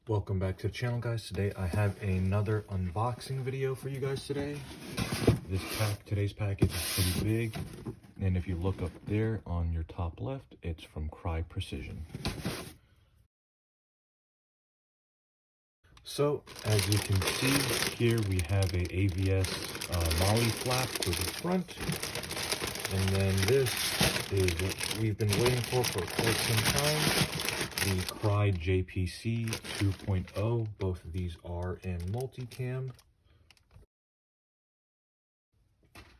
Welcome back to the channel, guys. Today I have another unboxing video for you guys today. Today's package is pretty big, and if you look up there on your top left, it's from Crye Precision. So as you can see here, we have a ABS molly flap for the front, and then this is what we've been waiting for quite some time. The Crye JPC 2.0. Both of these are in Multicam.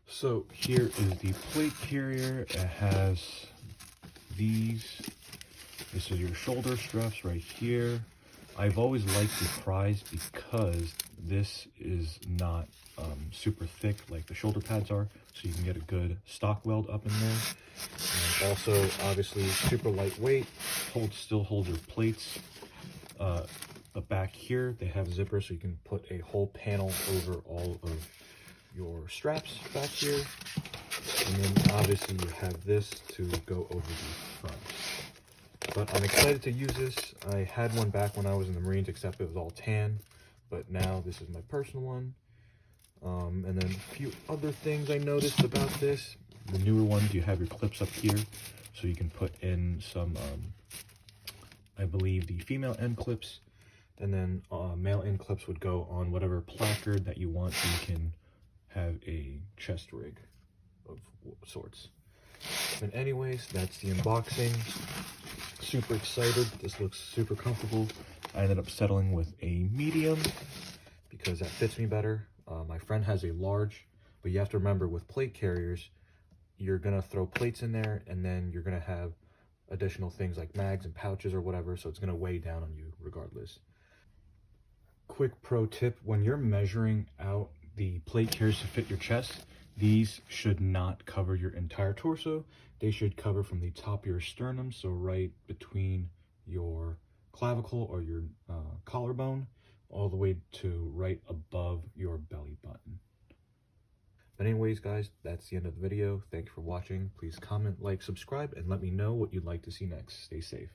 So here is the plate carrier. It has these. This is your shoulder straps right here. I've always liked the Cryes because this is not super thick like the shoulder pads are, so you can get a good stock weld up in there. And also, obviously, super lightweight. Still holds your plates. The back here, they have zippers, so you can put a whole panel over all of your straps back here. And then obviously you have this to go over the front. But I'm excited to use this. I had one back when I was in the Marines, except it was all tan. But now this is my personal one. And then a few other things I noticed about this. The newer ones, you have your clips up here, so you can put in some, I believe, the female end clips. And then male end clips would go on whatever placard that you want, so you can have a chest rig of sorts. And anyways, that's the unboxing. Super excited. This looks super comfortable. I ended up settling with a medium because that fits me better. My friend has a large, but you have to remember with plate carriers, you're gonna throw plates in there, and then you're gonna have additional things like mags and pouches or whatever, so it's gonna weigh down on you regardless. Quick pro tip: when you're measuring out the plate carriers to fit your chest, these should not cover your entire torso. They should cover from the top of your sternum, so right between your clavicle or your collarbone, all the way to right above your belly button. But anyways, guys, that's the end of the video. Thank you for watching. Please comment, like, subscribe, and let me know what you'd like to see next. Stay safe.